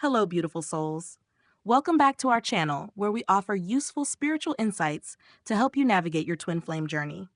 Hello, beautiful souls. Welcome back to our channel where we offer useful spiritual insights to help you navigate your twin flame journey.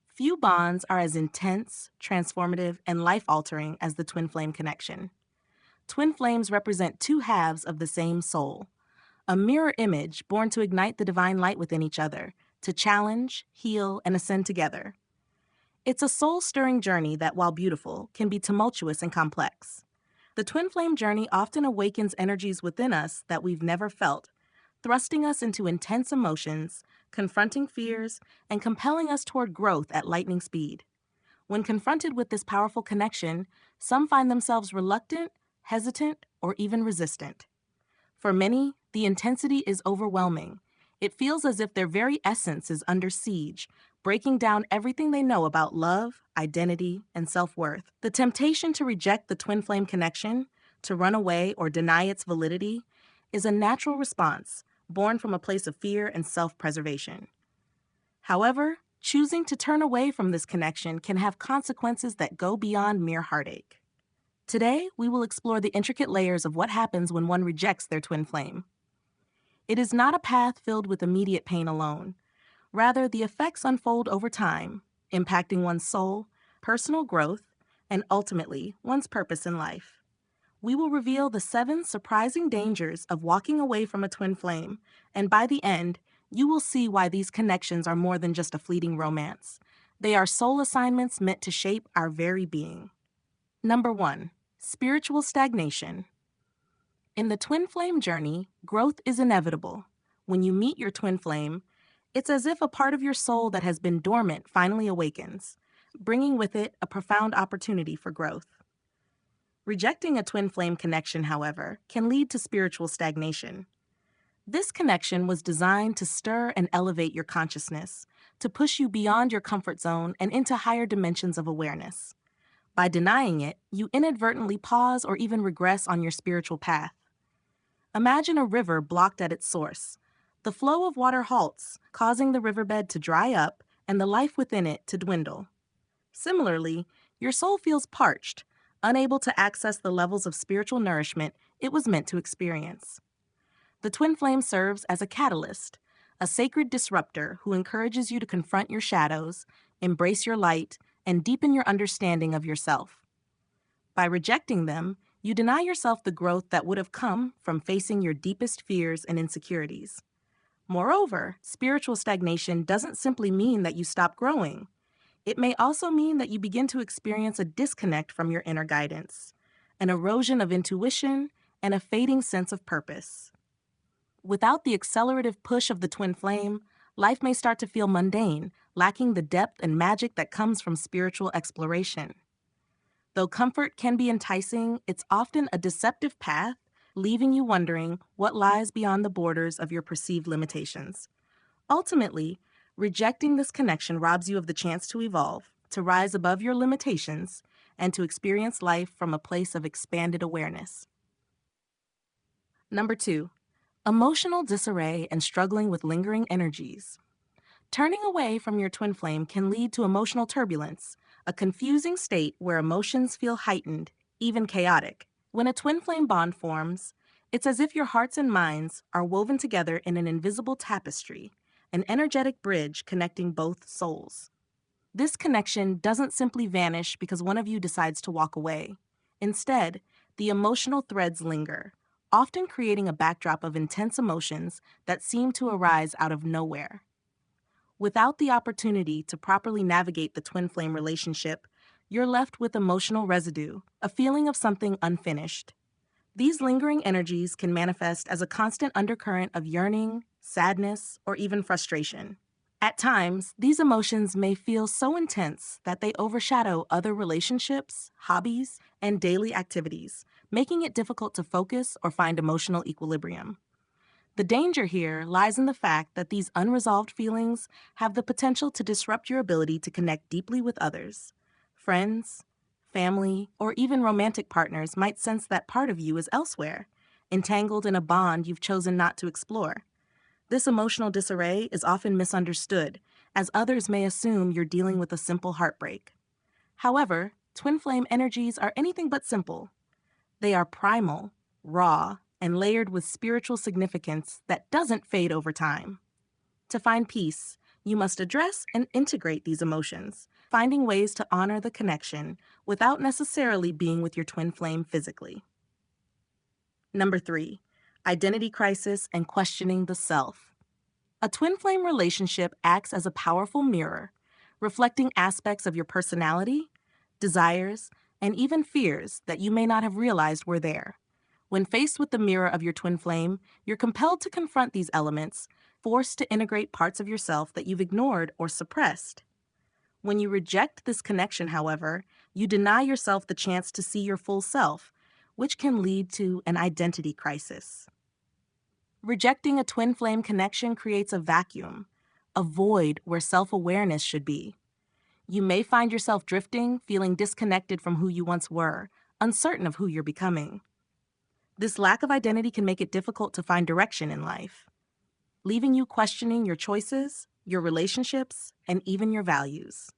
Few bonds are as intense, transformative, and life altering as the twin flame connection. Twin flames represent two halves of the same soul, a mirror image born to ignite the divine light within each other, to challenge, heal, and ascend together. It's a soul stirring journey that, while beautiful, can be tumultuous and complex. The twin flame journey often awakens energies within us that we've never felt, thrusting us into intense emotions, confronting fears, and compelling us toward growth at lightning speed. When confronted with this powerful connection, some find themselves reluctant, hesitant, or even resistant. For many, the intensity is overwhelming. It feels as if their very essence is under siege, breaking down everything they know about love, identity, and self-worth. The temptation to reject the twin flame connection, to run away or deny its validity, is a natural response born from a place of fear and self-preservation. However, choosing to turn away from this connection can have consequences that go beyond mere heartache. Today, we will explore the intricate layers of what happens when one rejects their twin flame. It is not a path filled with immediate pain alone. Rather, the effects unfold over time, impacting one's soul, personal growth, and ultimately, one's purpose in life. We will reveal the 7 surprising dangers of walking away from a twin flame, and by the end, you will see why these connections are more than just a fleeting romance. They are soul assignments meant to shape our very being. Number 1. Spiritual stagnation. In the twin flame journey, growth is inevitable. When you meet your twin flame, it's as if a part of your soul that has been dormant finally awakens, bringing with it a profound opportunity for growth. Rejecting a twin flame connection, however, can lead to spiritual stagnation. This connection was designed to stir and elevate your consciousness, to push you beyond your comfort zone and into higher dimensions of awareness. By denying it, you inadvertently pause or even regress on your spiritual path. Imagine a river blocked at its source. The flow of water halts, causing the riverbed to dry up and the life within it to dwindle. Similarly, your soul feels parched, unable to access the levels of spiritual nourishment it was meant to experience. The twin flame serves as a catalyst, a sacred disruptor who encourages you to confront your shadows, embrace your light, and deepen your understanding of yourself. By rejecting them, you deny yourself the growth that would have come from facing your deepest fears and insecurities. Moreover, spiritual stagnation doesn't simply mean that you stop growing. It may also mean that you begin to experience a disconnect from your inner guidance, an erosion of intuition, and a fading sense of purpose. Without the accelerative push of the twin flame, life may start to feel mundane, lacking the depth and magic that comes from spiritual exploration. Though comfort can be enticing, it's often a deceptive path, leaving you wondering what lies beyond the borders of your perceived limitations. Ultimately, rejecting this connection robs you of the chance to evolve, to rise above your limitations, and to experience life from a place of expanded awareness. Number 2. Emotional disarray and struggling with lingering energies. Turning away from your twin flame can lead to emotional turbulence, a confusing state where emotions feel heightened, even chaotic. When a twin flame bond forms, it's as if your hearts and minds are woven together in an invisible tapestry, an energetic bridge connecting both souls. This connection doesn't simply vanish because one of you decides to walk away. Instead, the emotional threads linger, often creating a backdrop of intense emotions that seem to arise out of nowhere. Without the opportunity to properly navigate the twin flame relationship, you're left with emotional residue, a feeling of something unfinished. These lingering energies can manifest as a constant undercurrent of yearning, sadness, or even frustration. At times, these emotions may feel so intense that they overshadow other relationships, hobbies, and daily activities, making it difficult to focus or find emotional equilibrium. The danger here lies in the fact that these unresolved feelings have the potential to disrupt your ability to connect deeply with others. Friends, family, or even romantic partners might sense that part of you is elsewhere, entangled in a bond you've chosen not to explore. This emotional disarray is often misunderstood, as others may assume you're dealing with a simple heartbreak. However, twin flame energies are anything but simple. They are primal, raw, and layered with spiritual significance that doesn't fade over time. To find peace, you must address and integrate these emotions, finding ways to honor the connection without necessarily being with your twin flame physically. Number 3, identity crisis and questioning the self. A twin flame relationship acts as a powerful mirror, reflecting aspects of your personality, desires, and even fears that you may not have realized were there. When faced with the mirror of your twin flame, you're compelled to confront these elements, forced to integrate parts of yourself that you've ignored or suppressed. When you reject this connection, however, you deny yourself the chance to see your full self, which can lead to an identity crisis. Rejecting a twin flame connection creates a vacuum, a void where self-awareness should be. You may find yourself drifting, feeling disconnected from who you once were, uncertain of who you're becoming. This lack of identity can make it difficult to find direction in life, leaving you questioning your choices, your relationships, and even your values.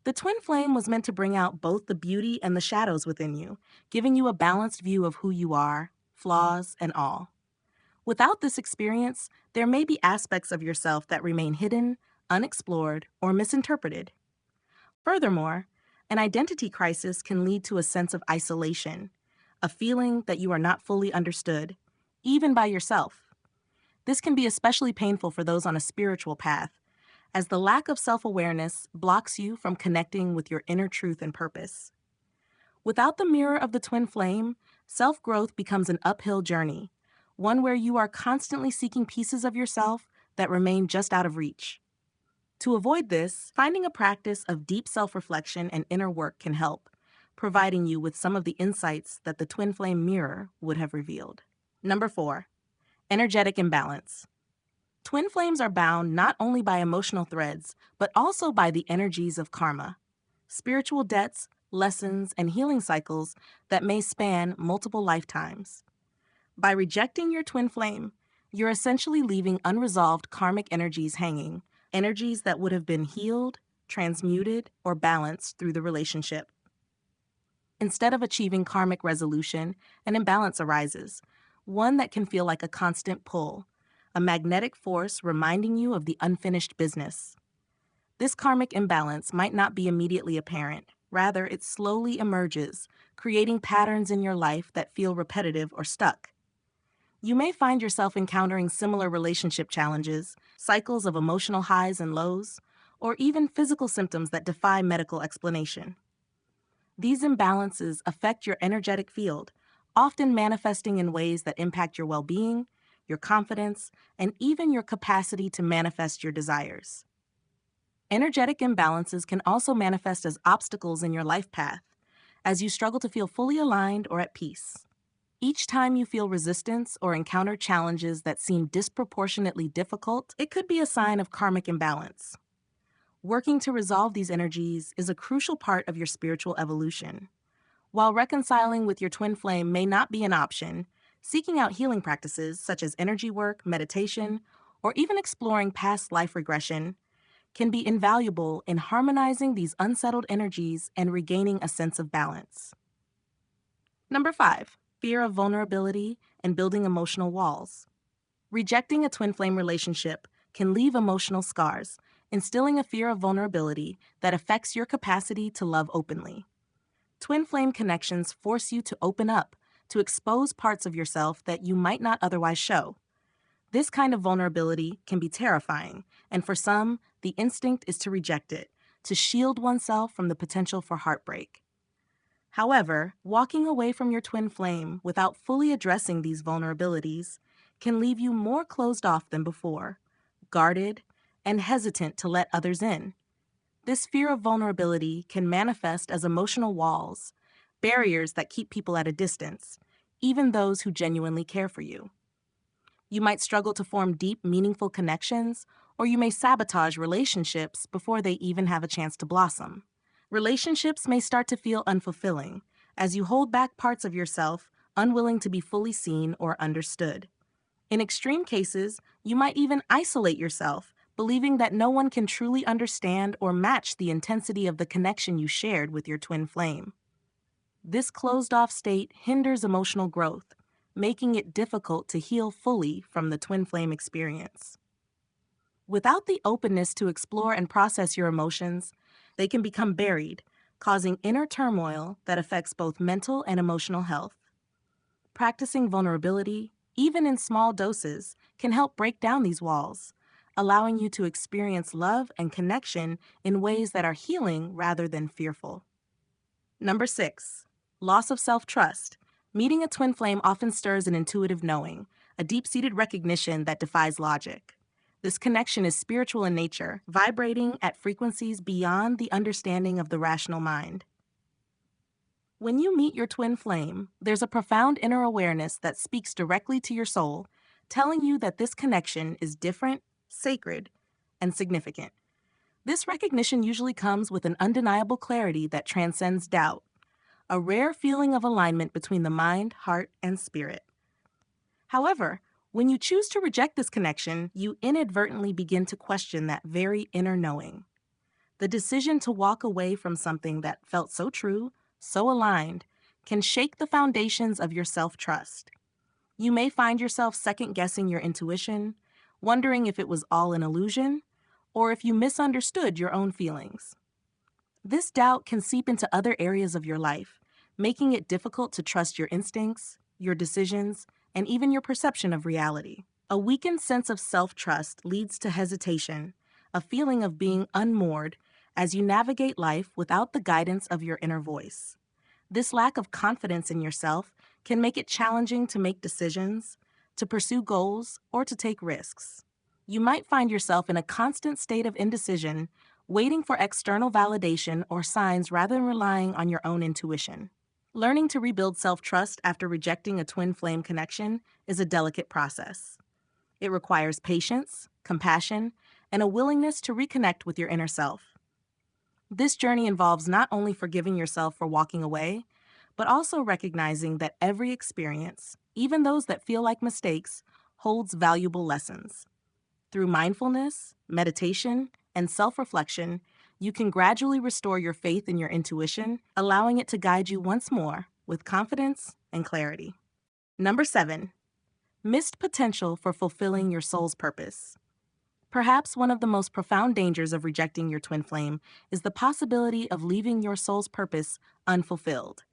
The twin flame was meant to bring out both the beauty and the shadows within you, giving you a balanced view of who you are, flaws and all. Without this experience, there may be aspects of yourself that remain hidden, unexplored, or misinterpreted. Furthermore, an identity crisis can lead to a sense of isolation, a feeling that you are not fully understood, even by yourself. This can be especially painful for those on a spiritual path, as the lack of self-awareness blocks you from connecting with your inner truth and purpose. Without the mirror of the twin flame, self-growth becomes an uphill journey, one where you are constantly seeking pieces of yourself that remain just out of reach. To avoid this, finding a practice of deep self-reflection and inner work can help, providing you with some of the insights that the twin flame mirror would have revealed. Number 4, energetic imbalance. Twin flames are bound not only by emotional threads, but also by the energies of karma, spiritual debts, lessons, and healing cycles that may span multiple lifetimes. By rejecting your twin flame, you're essentially leaving unresolved karmic energies hanging, energies that would have been healed, transmuted, or balanced through the relationship. Instead of achieving karmic resolution, an imbalance arises, one that can feel like a constant pull, a magnetic force reminding you of the unfinished business. This karmic imbalance might not be immediately apparent. Rather, it slowly emerges, creating patterns in your life that feel repetitive or stuck. You may find yourself encountering similar relationship challenges, cycles of emotional highs and lows, or even physical symptoms that defy medical explanation. These imbalances affect your energetic field, often manifesting in ways that impact your well-being, your confidence, and even your capacity to manifest your desires. Energetic imbalances can also manifest as obstacles in your life path, as you struggle to feel fully aligned or at peace. Each time you feel resistance or encounter challenges that seem disproportionately difficult, it could be a sign of karmic imbalance. Working to resolve these energies is a crucial part of your spiritual evolution. While reconciling with your twin flame may not be an option, seeking out healing practices such as energy work, meditation, or even exploring past life regression can be invaluable in harmonizing these unsettled energies and regaining a sense of balance. Number 5, fear of vulnerability and building emotional walls. Rejecting a twin flame relationship can leave emotional scars, instilling a fear of vulnerability that affects your capacity to love openly. Twin flame connections force you to open up, to expose parts of yourself that you might not otherwise show. This kind of vulnerability can be terrifying, and for some, the instinct is to reject it, to shield oneself from the potential for heartbreak. However, walking away from your twin flame without fully addressing these vulnerabilities can leave you more closed off than before, guarded, and hesitant to let others in. This fear of vulnerability can manifest as emotional walls, barriers that keep people at a distance, even those who genuinely care for you. You might struggle to form deep, meaningful connections, or you may sabotage relationships before they even have a chance to blossom. Relationships may start to feel unfulfilling as you hold back parts of yourself, unwilling to be fully seen or understood. In extreme cases, you might even isolate yourself, believing that no one can truly understand or match the intensity of the connection you shared with your twin flame. This closed-off state hinders emotional growth, making it difficult to heal fully from the twin flame experience. Without the openness to explore and process your emotions, they can become buried, causing inner turmoil that affects both mental and emotional health. Practicing vulnerability, even in small doses, can help break down these walls, allowing you to experience love and connection in ways that are healing rather than fearful. Number 6, loss of self-trust. Meeting a twin flame often stirs an intuitive knowing, a deep-seated recognition that defies logic. This connection is spiritual in nature, vibrating at frequencies beyond the understanding of the rational mind. When you meet your twin flame, there's a profound inner awareness that speaks directly to your soul, telling you that this connection is different, sacred, and significant. This recognition usually comes with an undeniable clarity that transcends doubt, a rare feeling of alignment between the mind, heart, and spirit. However, when you choose to reject this connection, you inadvertently begin to question that very inner knowing. The decision to walk away from something that felt so true, so aligned, can shake the foundations of your self-trust. You may find yourself second-guessing your intuition, wondering if it was all an illusion, or if you misunderstood your own feelings. This doubt can seep into other areas of your life, making it difficult to trust your instincts, your decisions, and even your perception of reality. A weakened sense of self-trust leads to hesitation, a feeling of being unmoored as you navigate life without the guidance of your inner voice. This lack of confidence in yourself can make it challenging to make decisions, to pursue goals, or to take risks. You might find yourself in a constant state of indecision, waiting for external validation or signs rather than relying on your own intuition. Learning to rebuild self-trust after rejecting a twin flame connection is a delicate process. It requires patience, compassion, and a willingness to reconnect with your inner self. This journey involves not only forgiving yourself for walking away, but also recognizing that every experience, even those that feel like mistakes, holds valuable lessons. Through mindfulness, meditation, and self-reflection, you can gradually restore your faith in your intuition, allowing it to guide you once more with confidence and clarity. Number 7, missed potential for fulfilling your soul's purpose. Perhaps one of the most profound dangers of rejecting your twin flame is the possibility of leaving your soul's purpose unfulfilled.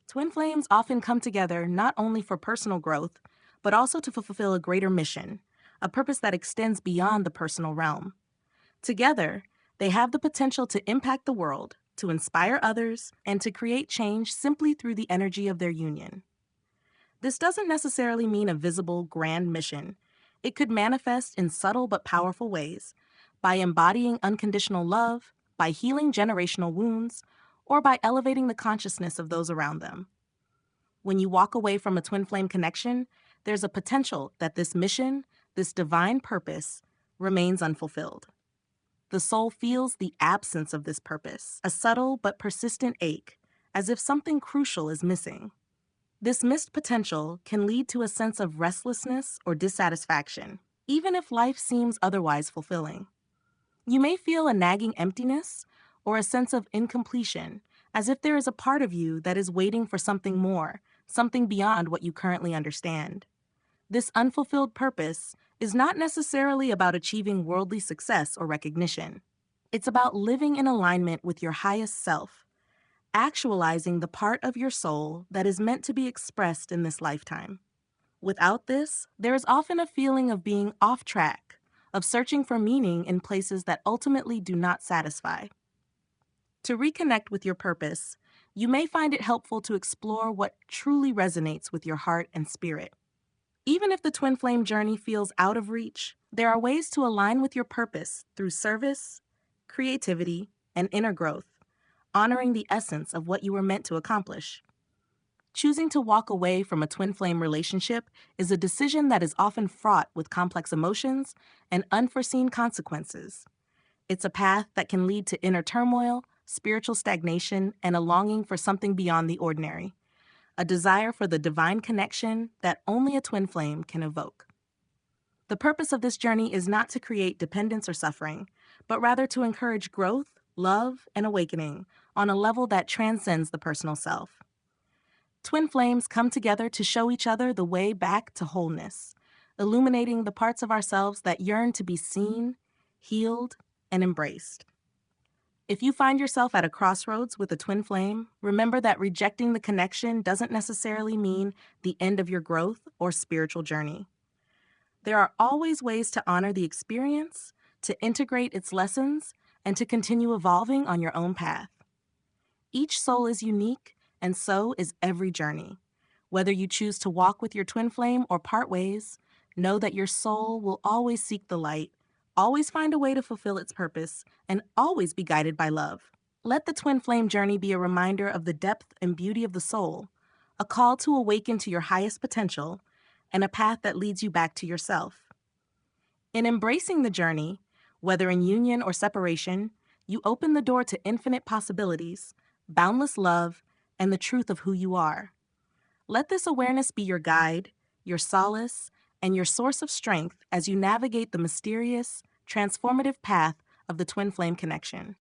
Twin flames often come together not only for personal growth, but also to fulfill a greater mission, a purpose that extends beyond the personal realm. Together, they have the potential to impact the world, to inspire others, and to create change simply through the energy of their union. This doesn't necessarily mean a visible, grand mission. It could manifest in subtle but powerful ways, by embodying unconditional love, by healing generational wounds, or by elevating the consciousness of those around them. When you walk away from a twin flame connection, there's a potential that this mission, this divine purpose, remains unfulfilled. The soul feels the absence of this purpose, a subtle but persistent ache, as if something crucial is missing. This missed potential can lead to a sense of restlessness or dissatisfaction, even if life seems otherwise fulfilling. You may feel a nagging emptiness or a sense of incompletion, as if there is a part of you that is waiting for something more, something beyond what you currently understand. This unfulfilled purpose is not necessarily about achieving worldly success or recognition. It's about living in alignment with your highest self, actualizing the part of your soul that is meant to be expressed in this lifetime. Without this, there is often a feeling of being off track, of searching for meaning in places that ultimately do not satisfy. To reconnect with your purpose, you may find it helpful to explore what truly resonates with your heart and spirit. Even if the twin flame journey feels out of reach, there are ways to align with your purpose through service, creativity, and inner growth, honoring the essence of what you were meant to accomplish. Choosing to walk away from a twin flame relationship is a decision that is often fraught with complex emotions and unforeseen consequences. It's a path that can lead to inner turmoil, spiritual stagnation, and a longing for something beyond the ordinary, a desire for the divine connection that only a twin flame can evoke. The purpose of this journey is not to create dependence or suffering, but rather to encourage growth, love, and awakening on a level that transcends the personal self. Twin flames come together to show each other the way back to wholeness, illuminating the parts of ourselves that yearn to be seen, healed, and embraced. If you find yourself at a crossroads with a twin flame, remember that rejecting the connection doesn't necessarily mean the end of your growth or spiritual journey. There are always ways to honor the experience, to integrate its lessons, and to continue evolving on your own path. Each soul is unique, and so is every journey. Whether you choose to walk with your twin flame or part ways, know that your soul will always seek the light, always find a way to fulfill its purpose, and always be guided by love. Let the twin flame journey be a reminder of the depth and beauty of the soul, a call to awaken to your highest potential, and a path that leads you back to yourself. In embracing the journey, whether in union or separation, you open the door to infinite possibilities, boundless love, and the truth of who you are. Let this awareness be your guide, your solace, and your source of strength as you navigate the mysterious, transformative path of the twin flame connection.